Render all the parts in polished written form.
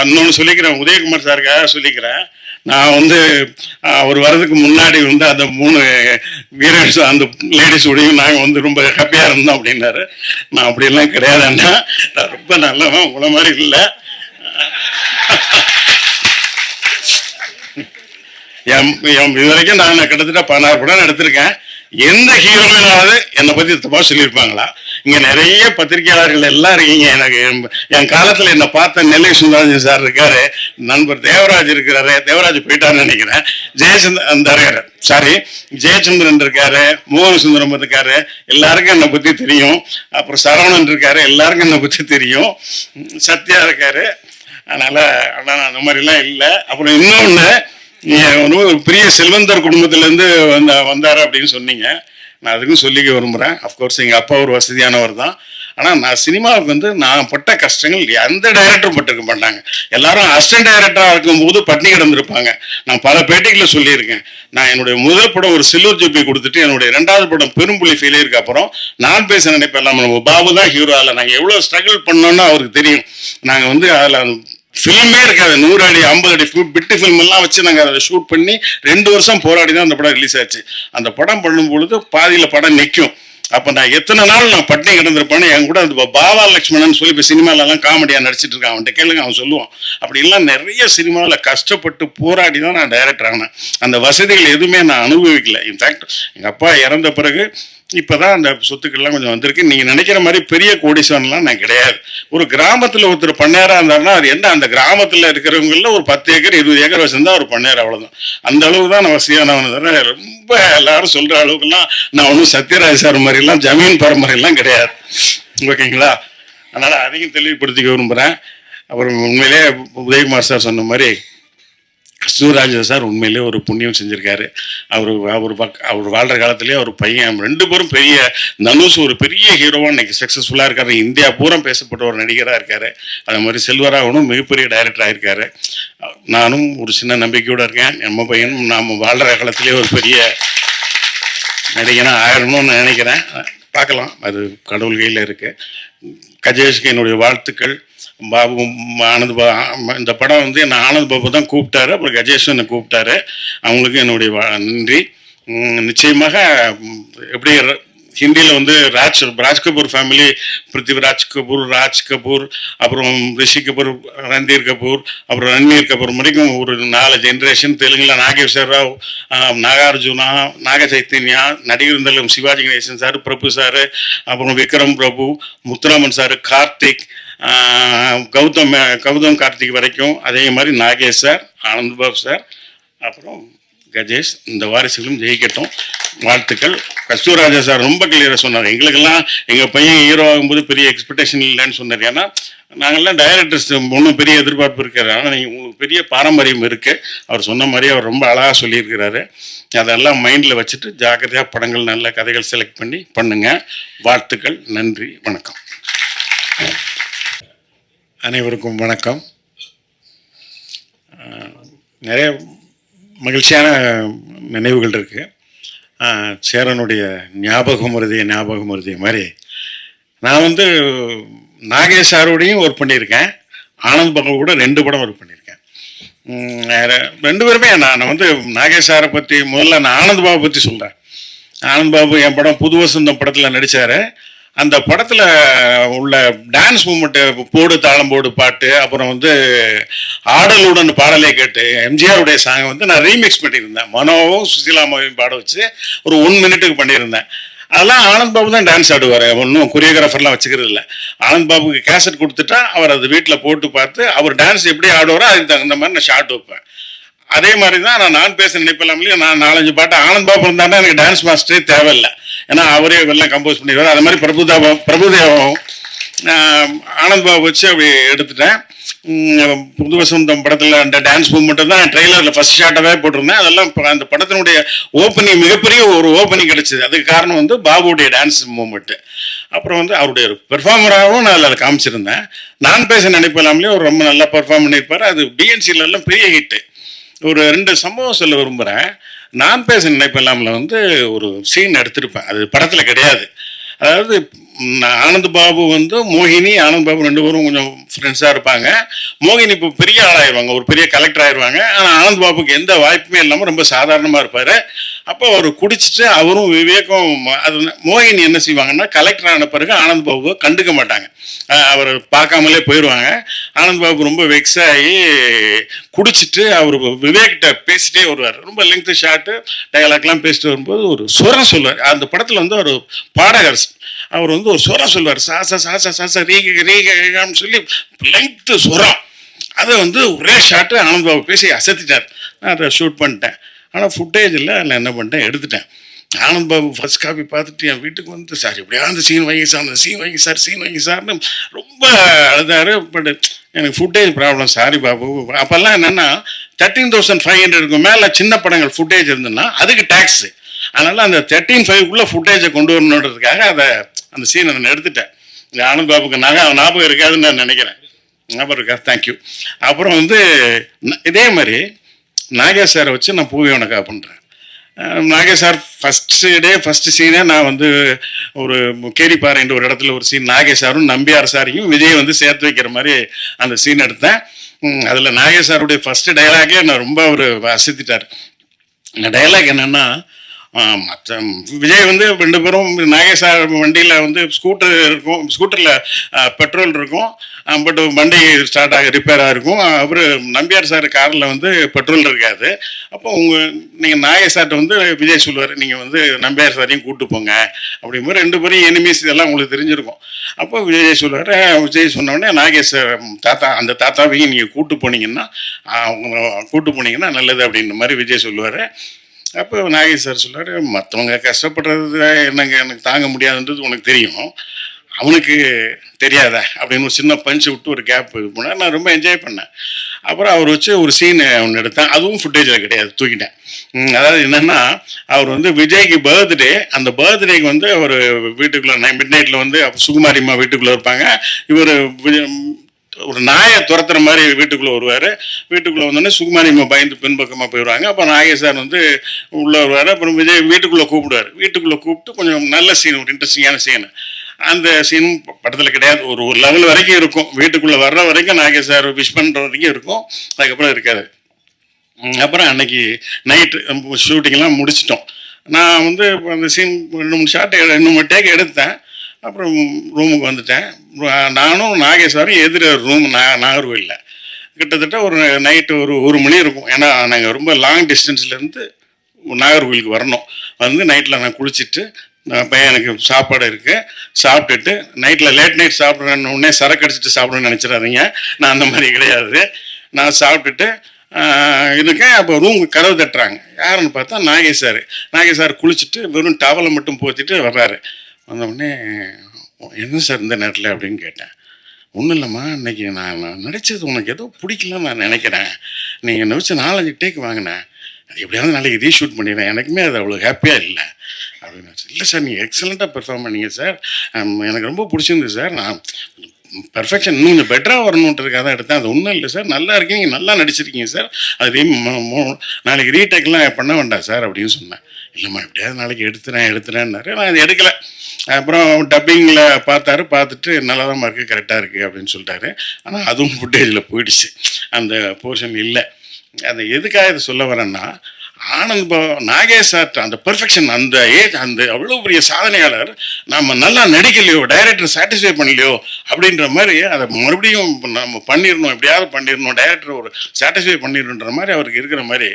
இன்னொன்று சொல்லிக்கிறேன், உதயகுமார் சாருக்காக சொல்லிக்கிறேன். நான் வந்து அவர் வர்றதுக்கு முன்னாடி வந்து அந்த 3 வீரர்ஸ் அந்த லேடிஸோடையும் நாங்கள் வந்து ரொம்ப ஹாப்பியாக இருந்தோம் அப்படின்னாரு. நான் அப்படியெல்லாம் கிடையாதுன்னா, நான் ரொம்ப நல்லவன், உங்களை மாதிரி இல்லை. இது வரைக்கும் நான் கிட்டத்தட்ட 16 படம் எடுத்திருக்கேன். எந்த ஹீரோயினாவது என்னை பற்றி தப்பாக சொல்லியிருப்பாங்களா? இங்கே நிறைய பத்திரிகையாளர்கள் எல்லாம் இருக்கீங்க. எனக்கு என் காலத்தில் என்னை பார்த்த நெல்லை சுந்தரராஜன் சார் இருக்காரு, நண்பர் தேவராஜ் இருக்கிறாரு, தேவராஜ் போயிட்டாருன்னு நினைக்கிறேன், ஜெயச்சந்திரன் இருக்காரு, மோகன சுந்தரம் இருக்காரு, எல்லாருக்கும் என்னை பற்றி தெரியும். அப்புறம் சரவணன் இருக்காரு, எல்லாருக்கும் என்னை பற்றி தெரியும். சத்யா இருக்காரு. அதனால் ஆனால் அந்த மாதிரிலாம் இல்லை. அப்புறம் இன்னொன்று, ஒரு பெரிய செல்வந்தர் குடும்பத்திலேருந்து வந்தார் அப்படின்னு சொன்னீங்க. நான் அதுக்கும் சொல்லிக்க விரும்புகிறேன். அஃப்கோர்ஸ் எங்கள் அப்பா ஒரு வசதியானவர் தான். ஆனால் நான் சினிமாவுக்கு வந்து நான் பட்ட கஷ்டங்கள் எந்த டைரக்டரும் பட்டிருக்க மாட்டாங்க. எல்லாரும் அசிஸ்டன்ட் டைரக்டராக இருக்கும்போது பட்னி கிடந்திருப்பாங்க. நான் பல பேட்டிகளில் சொல்லியிருக்கேன். நான் என்னுடைய முதல் படம் ஒரு சில்வர் ஜூப்ளி கொடுத்துட்டு என்னுடைய 2வது படம் பெரும்புலி ஃபெயிலியருக்கு அப்புறம் நான் பேச நினைப்பேன், நம்ம பாபு தான் ஹீரோ. அதில் நாங்கள் எவ்வளோ ஸ்ட்ரகிள் பண்ணோன்னு அவருக்கு தெரியும். நாங்கள் வந்து அதில் ஃபில்மே இருக்காது, 100 அடி 50 அடி பிட்டு ஃபில்ம் எல்லாம் வச்சு நாங்கள் அதை ஷூட் பண்ணி 2 வருஷம் போராடி தான் அந்த படம் ரிலீஸ் ஆச்சு. அந்த படம் பண்ணும் பொழுது பாதியில் படம் நிற்கும். அப்போ நான் எத்தனை நாள் நான் பட்டினி கிடந்திருப்பேன்னு என் கூட அந்த பாபா லக்ஷ்மணன் சொல்லி இப்போ சினிமாலெல்லாம் காமெடியாக நடிச்சிட்டு இருக்கான், அவன்கிட்ட கேளுங்க, அவன் சொல்லுவான். அப்படிலாம் நிறைய சினிமாவில் கஷ்டப்பட்டு போராடி தான் நான் டைரக்டர் ஆனேன். அந்த வசதிகள் எதுவுமே நான் அனுபவிக்கல. இன்ஃபேக்ட் எங்கள் அப்பா இறந்த பிறகு இப்போ தான் அந்த சொத்துக்கள்லாம் கொஞ்சம் வந்திருக்கு. நீங்கள் நினைக்கிற மாதிரி பெரிய கோடீஸ்வரன்லாம் நான் கிடையாது. ஒரு கிராமத்தில் ஒருத்தர் பண்ணையாராக இருந்தாருன்னா அது என்ன, அந்த கிராமத்தில் இருக்கிறவங்கள ஒரு 10 ஏக்கர் 20 ஏக்கர் வச்சுருந்தா ஒரு பண்ணையார், அவ்வளோதான். அந்த அளவுக்கு தான் நான் வசதியானவன். ரொம்ப எல்லாரும் சொல்கிற அளவுக்குலாம் நான் ஒன்றும் சத்யராஜ் சார் மாதிரிலாம் ஜமீன் பரம்பரையெல்லாம் கிடையாது. ஓகேங்களா? அதனால் அதையும் தெளிவுபடுத்திக்க விரும்புகிறேன். அப்புறம் உண்மையிலே உதயகுமார் சார் சொன்ன மாதிரி சூராஜ் சார் உண்மையிலே ஒரு புண்ணியம் செஞ்சுருக்காரு. அவர் வாழ்கிற காலத்திலே ஒரு பையன் 2 பேரும் பெரிய, தனுஷ் ஒரு பெரிய ஹீரோவாக இன்னைக்கு சக்ஸஸ்ஃபுல்லாக இருக்காரு. இந்தியா பூரா பேசப்பட்ட ஒரு நடிகராக இருக்கார். அது மாதிரி செல்வராகவனும் மிகப்பெரிய டைரக்டராக இருக்கார். நானும் ஒரு சின்ன நம்பிக்கையோடு இருக்கேன். நம்ம பையனும் நாம் வாழ்கிற காலத்திலே ஒரு பெரிய நடிகனாக ஆயிடணும்னு நினைக்கிறேன். பார்க்கலாம், அது கடவுள் கையில் இருக்குது. கஜேஷ்க்கு என்னுடைய வாழ்த்துக்கள். பாபு ஆனந்த் இந்த படம் வந்து என்னை ஆனந்த் பாபு தான் கூப்பிட்டாரு, அப்புறம் கஜேஷும் என்னை கூப்பிட்டாரு. அவங்களுக்கு என்னுடைய நன்றி. நிச்சயமாக எப்படி ஹிந்தியில் வந்து ராஜ் கபூர் ஃபேமிலி, பிருத்திவிராஜ் கபூர், ராஜ் கபூர், அப்புறம் ரிஷி கபூர், ரந்தீர் கபூர், அப்புறம் ரன்வீர் கபூர் வரைக்கும் ஒரு 4 ஜென்ரேஷன். தெலுங்கில் நாகேஸ்வர் ராவ், நாகார்ஜுனா, நாக சைத்தன்யா, நடிகர் இருந்தாலும் சிவாஜி கணேசன் சார், பிரபு சார், அப்புறம் விக்ரம் பிரபு, முத்துராமன் சார், கார்த்திக், கௌதம் கார்த்திக் வரைக்கும். அதே மாதிரி நாகேஷ் சார், ஆனந்த் பாபு சார், அப்புறம் கஜேஷ். இந்த வாரிசுகளும் ஜெயிக்கட்டும், வாழ்த்துக்கள். கஸ்தூராஜா சார் ரொம்ப கிளியராக சொன்னார். எங்களுக்கெல்லாம் எங்கள் பையன் ஹீரோ ஆகும்போது பெரிய எக்ஸ்பெக்டேஷன் இல்லைன்னு சொன்னார். ஏன்னா நாங்கள்லாம் டைரக்டர்ஸ் ஒன்றும் பெரிய எதிர்பார்ப்பு இருக்காது. ஆனால் நீங்கள் உங்களுக்கு பெரிய பாரம்பரியம் இருக்குது. அவர் சொன்ன மாதிரி அவர் ரொம்ப அழகாக சொல்லியிருக்கிறாரு. அதெல்லாம் மைண்டில் வச்சுட்டு ஜாக்கிரதையாக படங்கள், நல்ல கதைகள் செலக்ட் பண்ணி பண்ணுங்கள். வாழ்த்துக்கள், நன்றி, வணக்கம். அனைவருக்கும் வணக்கம். நிறைய மகிழ்ச்சியான நினைவுகள் இருக்குது. சேரனுடைய ஞாபகம் மருதிய மாதிரி நான் வந்து நாகேஷ் சாரோடையும் ஒர்க் பண்ணியிருக்கேன். ஆனந்த் பாபு கூட 2 படம் ஒர்க் பண்ணியிருக்கேன். 2 பேருமே நான் வந்து நாகேஷ் சாரை பற்றி முதல்ல நான் ஆனந்த் பாபு பற்றி சொல்கிறேன். ஆனந்த் பாபு என் படம் புது வசந்தம் படத்தில் நடித்தார். அந்த படத்தில் உள்ள டான்ஸ் மூமெண்ட்டு, போடு தாளம் போடு பாட்டு, அப்புறம் வந்து ஆடலுடன் பாடலை கேட்டு எம்ஜிஆருடைய சாங்கை வந்து நான் ரீமிக்ஸ் பண்ணியிருந்தேன். மனோவும் சுசீலாமாவையும் பாட வச்சு ஒரு 1 மினிட்டுக்கு பண்ணியிருந்தேன். அதெல்லாம் ஆனந்த் பாபு தான் டான்ஸ் ஆடுவார். ஒன்றும் கொரியோகிராஃபர்லாம் வச்சுக்கிறது இல்லை. ஆனந்த் பாபுக்கு கேசட் கொடுத்துட்டா அவர் அது வீட்டில் போட்டு பார்த்து அவர் டான்ஸ் எப்படி ஆடுவாரோ அதுக்கு தகுந்த மாதிரி நான் ஷார்ட் வைப்பேன். அதே மாதிரி தான் நான் பேச நினைப்பலாமலையே நான் 4-5 பாட்டு ஆனந்த் பாபு இருந்தாங்கன்னா எனக்கு டான்ஸ் மாஸ்டரே தேவையில்லை. ஏன்னா அவரே எல்லாம் கம்போஸ் பண்ணிடுவார். அது மாதிரி பிரபுதேவம் ஆனந்த் பாபு வச்சு அப்படி எடுத்துட்டேன். புது வசந்தம் படத்தில் அந்த டான்ஸ் மூவ்மெண்ட்டு தான் ட்ரெய்லரில் ஃபஸ்ட் ஷார்ட்டாகவே போட்டிருந்தேன். அதெல்லாம் அந்த படத்தினுடைய ஓப்பனிங் மிகப்பெரிய ஒரு ஓப்பனிங் கிடச்சிது. அதுக்கு காரணம் வந்து பாபுடைய டான்ஸ் மூவ்மெண்ட்டு. அப்புறம் வந்து அவருடைய பெர்ஃபார்மராகவும் நான் அதில் காமிச்சிருந்தேன். நான் பேச நினைப்பலாமலேயே அவர் ரொம்ப நல்லா பெர்ஃபார்ம் பண்ணியிருப்பார். அது பிஎன்சிலெல்லாம் பெரிய ஹிட்டு. ஒரு 2 சம்பவம் சொல்ல விரும்புகிறேன். நான் பேச நினைப்பலாமில் வந்து ஒரு சீன் எடுத்திருப்பேன். அது படத்தில் கிடையாது. அதாவது ஆனந்த் பாபு வந்து மோகினி, ஆனந்த் பாபு 2 பேரும் கொஞ்சம் ஃப்ரெண்ட்ஸாக இருப்பாங்க. மோகினி இப்போ பெரிய ஆளாயிருவாங்க, ஒரு பெரிய கலெக்டர் ஆயிடுவாங்க. ஆனால் ஆனந்த் பாபுக்கு எந்த வாய்ப்புமே இல்லாமல் ரொம்ப சாதாரணமாக இருப்பார். அப்போ அவர் குடிச்சிட்டு அவரும் விவேக்கும் அது மோகினி என்ன செய்வாங்கன்னா, கலெக்டர் ஆன பிறகு ஆனந்த் பாபுவை கண்டுக்க மாட்டாங்க, அவர் பார்க்காமலே போயிடுவாங்க. ஆனந்த் பாபு ரொம்ப வெக்ஸ் ஆகி குடிச்சிட்டு அவர் விவேக்கிட்ட பேசிட்டே வருவார். ரொம்ப லெங்க்த்து ஷார்ட்டு டயலாக்லாம் பேசிட்டு வரும்போது ஒரு சுரம் சொல்லுவார். அந்த படத்தில் வந்து ஒரு பாடகர், அவர் வந்து ஒரு சுரம் சொல்லுவார், சாசா சாசா சாசா ரீக ரீகான்னு சொல்லி லெங்க்த்து சுரம். அதை வந்து ஒரே ஷாட்டு ஆனந்த் பாபு பேசி அசத்திட்டார். நான் அதை ஷூட் பண்ணிட்டேன். ஆனால் ஃபுட்டேஜ் இல்லை, அதில் என்ன பண்ணிட்டேன், எடுத்துட்டேன். ஆனந்த் பாபு ஃபர்ஸ்ட் காப்பி பார்த்துட்டு என் வீட்டுக்கு வந்து, சார் எப்படியா அந்த சீன் வைங்க சார், அந்த சீன் வைங்க சார், சீன் வைங்க சார்னு ரொம்ப அழுதாரு. பட் எனக்கு ஃபுட்டேஜ் ப்ராப்ளம், சாரி பாபு. அப்போல்லாம் என்னென்னா 13,500 மேலே சின்ன படங்கள் ஃபுட்டேஜ் இருந்ததுன்னா அதுக்கு டேக்ஸு. அதனால் அந்த 13,500 ஃபுட்டேஜை கொண்டு வரணுன்றதுக்காக அந்த சீனை நான் எடுத்துட்டேன். இந்த ஆனந்த் பாபுக்கு ஞாபகம் இருக்காதுன்னு நான் நினைக்கிறேன். ஞாபகம் இருக்கா? தேங்க்யூ. அப்புறம் வந்து இதே மாதிரி நாகேஷ் சாரை வச்சு நான் பூவே உனக்கா பண்ணுறேன். நாகேஷ் சார் ஃபஸ்ட்டு சீனே நான் வந்து ஒரு கேரிப்பாறைன்ற ஒரு இடத்துல ஒரு சீன் நாகேஷ் சாரும் நம்பியார் சாரையும் விஜய் வந்து சேர்த்து வைக்கிற மாதிரி அந்த சீன் எடுத்தேன். அதில் நாகேஷ் சாருடைய ஃபஸ்ட்டு டைலாகே நான் ரொம்ப அவர் அசத்திட்டார். இந்த டைலாக் என்னென்னா, மற்ற விஜய் வந்து 2 பேரும் நாகேஷ் சார் வண்டியில் வந்து ஸ்கூட்டர் இருக்கும், ஸ்கூட்டரில் பெட்ரோல் இருக்கும், பட் வண்டி ஸ்டார்ட் ரிப்பேராக இருக்கும். அவர் நம்பியார் சார் காரில் வந்து பெட்ரோல் இருக்காது. அப்போ நீங்கள் நாகேஷ் சார்ட்ட வந்து விஜய் சொல்லுவார், நீங்கள் வந்து நம்பியார் சாரையும் கூப்பிட்டு போங்க அப்படிங்கும்போது 2 பேரும் எனிமீஸ் இதெல்லாம் உங்களுக்கு தெரிஞ்சிருக்கும். அப்போ விஜய் சொல்லுவார். விஜய் சொன்னோடனே நாகேஷ் தாத்தா, அந்த தாத்தாவையும் நீங்கள் கூப்பிட்டு போனீங்கன்னா நல்லது அப்படின்ற மாதிரி விஜய் சொல்லுவார். அப்போ நாகேஷ் சார் சொல்லுவார், மற்றவங்க கஷ்டப்படுறது என்னங்க எனக்கு தாங்க முடியாதுன்றது உனக்கு தெரியும், அவனுக்கு தெரியாத அப்படின்னு ஒரு சின்ன பஞ்சு விட்டு ஒரு கேப் இது பண்ணால் நான் ரொம்ப என்ஜாய் பண்ணேன். அப்புறம் அவர் வச்சு ஒரு சீன் ஒன்று எடுத்தேன், அதுவும் ஃபுட்டேஜில் கிடையாது, தூக்கிட்டேன். அதாவது என்னென்னா, அவர் வந்து விஜய்க்கு பர்த்டே, அந்த பர்த்டேக்கு வந்து அவர் வீட்டுக்குள்ளே மிட் நைட்டில் வந்து சுகுமாரிம்மா வீட்டுக்குள்ளே இருப்பாங்க. இவர் ஒரு நாயை துரத்துற மாதிரி வீட்டுக்குள்ளே வருவார். வீட்டுக்குள்ளே வந்தோடனே சுகுமாரிம்மா பயந்து பின்பக்கமாக போயிடுவாங்க. அப்போ நாகேஷ் சார் வந்து உள்ளே வருவார். அப்புறம் விஜய் வீட்டுக்குள்ளே கூப்பிட்டு கொஞ்சம் நல்ல சீன், ஒரு இன்ட்ரெஸ்டிங்கான சீன். அந்த சீன் படத்தில் கிடையாது, ஒரு லெவல் வரைக்கும் இருக்கும். வீட்டுக்குள்ளே வர்ற வரைக்கும் நாகேஷ் சார் விஷ் பண்ணுற வரைக்கும் இருக்கும், அதுக்கப்புறம் இருக்காது. அப்புறம் அன்னைக்கு நைட்டு ஷூட்டிங்லாம் முடிச்சிட்டோம். நான் வந்து அந்த சீன் 2-3 ஷாட் 2-3 டேக் எடுத்தேன். அப்புறம் ரூமுக்கு வந்துட்டேன். நானும் நாகேஷ் சாரும் எதிர ரூம் நாகர்கோயிலில் கிட்டத்தட்ட ஒரு நைட்டு ஒரு 1 மணி இருக்கும். ஏன்னா நாங்கள் ரொம்ப லாங் டிஸ்டன்ஸ்லேருந்து நாகர்கோயிலுக்கு வரணும். வந்து நைட்டில் நான் குளிச்சுட்டு, எனக்கு சாப்பாடு இருக்குது, சாப்பிட்டுட்டு நைட்டில் லேட் நைட் சாப்பிட்றேன்னு உடனே சரக்கு அடிச்சுட்டு சாப்பிட்றேன்னு நினச்சிடாதீங்க, நான் அந்த மாதிரி கிடையாது. நான் சாப்பிட்டுட்டு இருக்கேன். அப்போ ரூமுக்கு கதவு தட்டுறாங்க. யாருன்னு பார்த்தா நாகேஷ் சார் குளிச்சுட்டு வெறும் டவலை மட்டும் போத்திட்டு வர்றாரு. வந்தவுடனே, என்ன சார் இந்த நேரத்தில் அப்படின்னு கேட்டேன். ஒன்றும் இல்லைம்மா, இன்றைக்கி நான் நடித்தது உனக்கு ஏதோ பிடிக்கலன்னு நான் நினைக்கிறேன், நீங்கள் என்னை வச்சு 4-5 டேக் வாங்கினேன், அது எப்படியாவது நாளைக்கு ரீஷூட் பண்ணிடுறேன், எனக்குமே அது அவ்வளோ ஹாப்பியாக இல்லை அப்படின்னு. இல்லை சார், நீங்கள் எக்ஸலண்ட்டாக பெர்ஃபார்ம் பண்ணீங்க சார், எனக்கு ரொம்ப பிடிச்சிருந்தது சார், நான் பர்ஃபெக்ஷன் இன்னும் கொஞ்சம் பெட்டராக வரணுன்றதுக்காக தான் எடுத்தேன், அது ஒன்றும் இல்லை சார், நல்லா இருக்கீங்க, நல்லா நடிச்சிருக்கீங்க சார், அது நாளைக்கு ரீடேக்லாம் பண்ண வேண்டாம் சார் அப்படின்னு சொன்னேன். இல்லைம்மா எப்படியாவது நாளைக்கு எடுத்துறேன்னாரு. நான் அது எடுக்கலை. அப்புறம் டப்பிங்கில் பார்த்துட்டு நல்லா தான் இருக்குது, கரெக்டாக இருக்குது அப்படின்னு சொல்லிட்டாரு. ஆனால் அதுவும் ஃபுட்டேஜில் போயிடுச்சு, அந்த போர்ஷன் இல்லை. அது எதுக்காக இதை சொல்ல வரேன்னா, ஆனந்த் நாகேஷ் சார் அந்த பெர்ஃபெக்ஷன், அந்த அவ்வளோ பெரிய சாதனையாளர், நம்ம நல்லா நடிக்கலையோ, டைரக்டர் சாட்டிஸ்ஃபை பண்ணலையோ அப்படின்ற மாதிரி அதை மறுபடியும் நம்ம பண்ணிடணும், எப்படியாவது பண்ணிடணும், டைரக்டர் ஒரு சாட்டிஸ்ஃபை பண்ணிடணுன்ற மாதிரி அவருக்கு இருக்கிற மாதிரி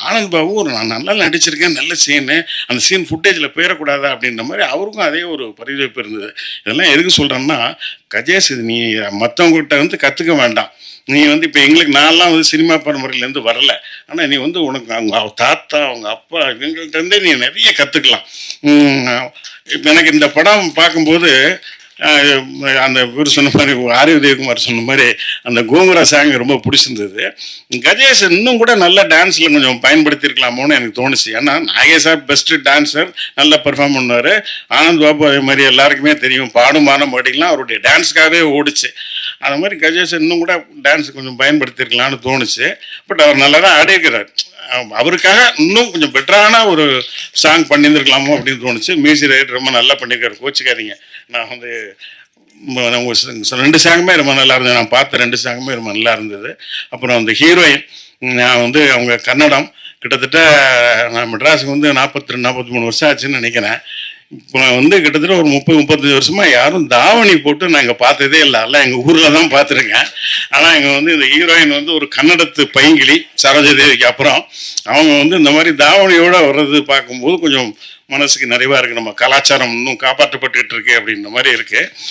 ஆனந்த் பாபு நான் நல்லா நடிச்சிருக்கேன், நல்ல சீனு, அந்த சீன் ஃபுட்டேஜில் போயிடக்கூடாதா அப்படின்ற மாதிரி அவருக்கும் அதே ஒரு பரிதவிப்பு இருந்தது. இதெல்லாம் எதுக்கு சொல்கிறேன்னா, கஜேஷ் இது நீ மற்றவங்ககிட்ட வந்து கற்றுக்க வேண்டாம். நீ வந்து இப்போ எங்களுக்கு நான்லாம் வந்து சினிமா பரம்பரையிலேருந்து வரல, ஆனால் நீ வந்து உனக்கு அவங்க தாத்தா, அவங்க அப்பா இவங்கள்ட்டேருந்தே நீ நிறைய கற்றுக்கலாம். இப்போ எனக்கு இந்த படம் பார்க்கும்போது அந்த இவர் சொன்ன மாதிரி, ஆர் உதயகுமார் சொன்ன மாதிரி, அந்த கோங்குரா சாங் ரொம்ப பிடிச்சிருந்தது. கஜேஷ் இன்னும் கூட நல்ல டான்ஸில் கொஞ்சம் பயன்படுத்தியிருக்கலாமோன்னு எனக்கு தோணுச்சு. ஏன்னா நாகேஷ் சார் பெஸ்ட்டு டான்ஸர், நல்லா பெர்ஃபார்ம் பண்ணுவார். ஆனந்த் பாபு அதே மாதிரி எல்லாருக்குமே தெரியும், பாடும் பாடிக்கலாம் அவருடைய டான்ஸுக்காகவே ஓடிச்சு. அது மாதிரி கஜேஷ் இன்னும் கூட டான்ஸ் கொஞ்சம் பயன்படுத்தியிருக்கலாம்னு தோணுச்சு. பட் அவர் நல்லா தான் ஆடியிருக்கிறார். அவருக்காக இன்னும் கொஞ்சம் பெட்டரான ஒரு சாங் பண்ணியிருந்துருக்கலாமோ அப்படின்னு தோணுச்சு. மியூசிக் ரைட்டர் ரொம்ப நல்லா பண்ணியிருக்காரு, கோச்சிக்காதீங்க. நான் வந்து ரெண்டு சாங்குமே ரொம்ப நல்லா இருந்தது. நான் பார்த்த ரெண்டு சாங்குமே ரொம்ப நல்லா இருந்தது. அப்புறம் அந்த ஹீரோயின் நான் வந்து அவங்க கன்னடம். கிட்டத்தட்ட நான் மெட்ராஸுக்கு வந்து 42 43 வருஷம் ஆச்சுன்னு நினைக்கிறேன். இப்போ வந்து கிட்டத்தட்ட ஒரு 30 35 வருஷமா யாரும் தாவணி போட்டு நான் இங்கே பார்த்ததே இல்லை. எல்லாம் எங்கள் ஊரில் தான் பார்த்துருக்கேன். ஆனால் இங்கே வந்து இந்த ஹீரோயின் வந்து ஒரு கன்னடத்து பைங்கிளி சரோஜதேவிக்கு அப்புறம் அவங்க வந்து இந்த மாதிரி தாவணியோட வர்றது பார்க்கும்போது கொஞ்சம் மனசுக்கு நிறைவாக இருக்குது. நம்ம கலாச்சாரம் இன்னும் காப்பாற்றப்பட்டுட்டு இருக்கு அப்படின்ற மாதிரி இருக்குது.